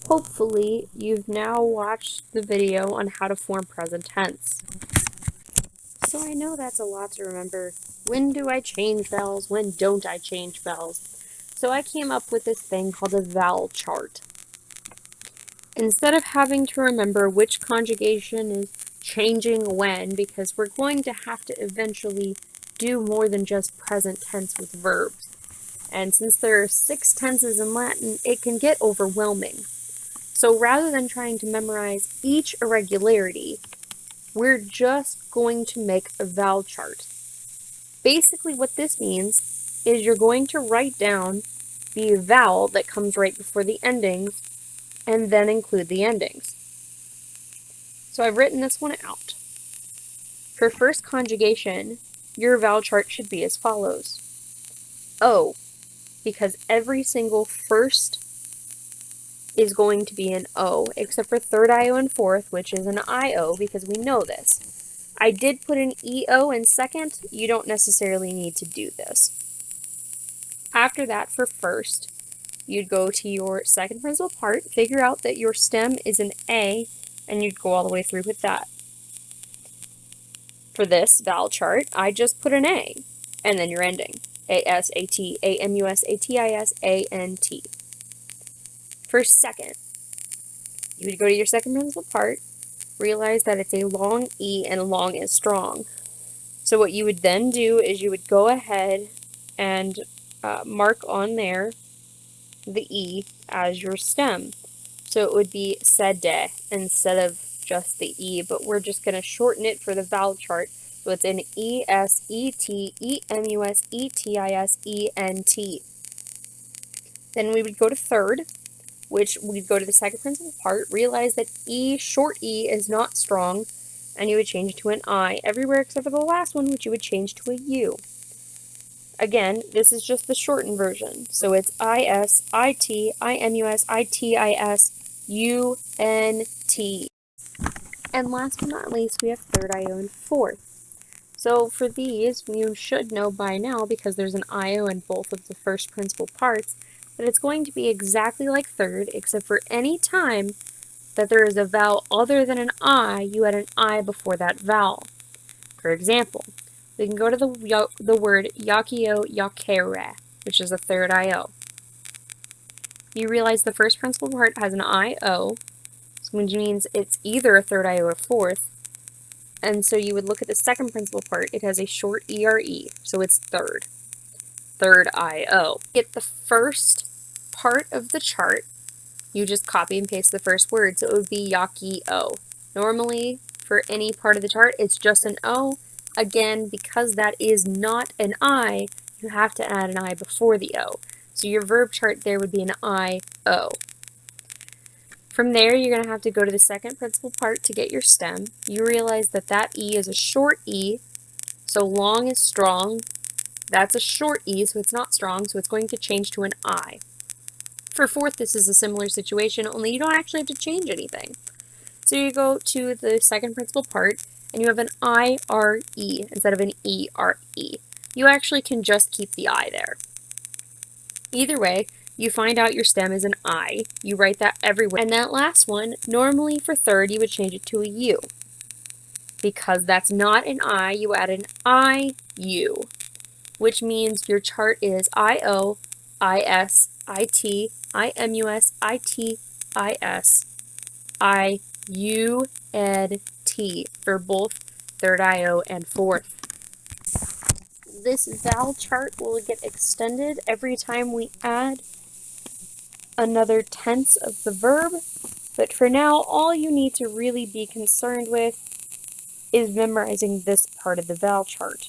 Hopefully, you've now watched the video on how to form present tense. So I know that's a lot to remember. When do I change vowels? When don't I change vowels? So I came up with this thing called a vowel chart. Instead of having to remember which conjugation is changing when, because we're going to have to eventually do more than just present tense with verbs. And since there are 6 tenses in Latin, it can get overwhelming. So rather than trying to memorize each irregularity, we're just going to make a vowel chart. Basically what this means is you're going to write down the vowel that comes right before the endings and then include the endings. So I've written this one out. For first conjugation, your vowel chart should be as follows. O, because every single first is going to be an O, except for third IO and fourth, which is an IO, because we know this. I did put an EO in second. You don't necessarily need to do this. After that, for first, you'd go to your second principal part, figure out that your stem is an A, and you'd go all the way through with that. For this vowel chart, I just put an A, and then your ending. A-S-A-T, A-M-U-S, A-T-I-S, A-N-T. For second, you would go to your second principal part, realize that it's a long E and long is strong. So what you would then do is you would go ahead and mark on there the E as your stem. So it would be sede instead of just the E, but we're just going to shorten it for the vowel chart. So it's an E-S-E-T-E-M-U-S-E-T-I-S-E-N-T. Then we would go to third, which we'd go to the second principal part, realize that E, short E, is not strong, and you would change it to an I everywhere except for the last one, which you would change to a U. Again, this is just the shortened version, so it's I-S-I-T-I-M-U-S-I-T-I-S-U-N-T. And last but not least, we have third IO and fourth. So for these, you should know by now, because there's an IO in both of the first principal parts, that it's going to be exactly like third, except for any time that there is a vowel other than an I, you add an I before that vowel. For example, we can go to the word yakio yakere, which is a third IO. You realize the first principal part has an IO, which means it's either a third IO or fourth, and so you would look at the second principal part, it has a short ERE, so it's third IO. Get the first part of the chart, you just copy and paste the first word, so it would be yaki-o. Normally, for any part of the chart, it's just an O. Again, because that is not an I, you have to add an I before the O. So your verb chart there would be an I-O. From there, you're going to have to go to the second principal part to get your stem. You realize that that E is a short E, so long is strong. That's a short E, so it's not strong, so it's going to change to an I. For fourth, this is a similar situation, only you don't actually have to change anything. So you go to the second principal part, and you have an I-R-E instead of an E-R-E. You actually can just keep the I there. Either way, you find out your stem is an I, you write that everywhere, and that last one, normally for third, you would change it to a U. Because that's not an I, you add an I-U, which means your chart is I-O, I-S, I-T, I-M-U-S, I-T-I-S, I-U-N-T for both third IO and fourth. This vowel chart will get extended every time we add another tense of the verb, but for now, all you need to really be concerned with is memorizing this part of the vowel chart.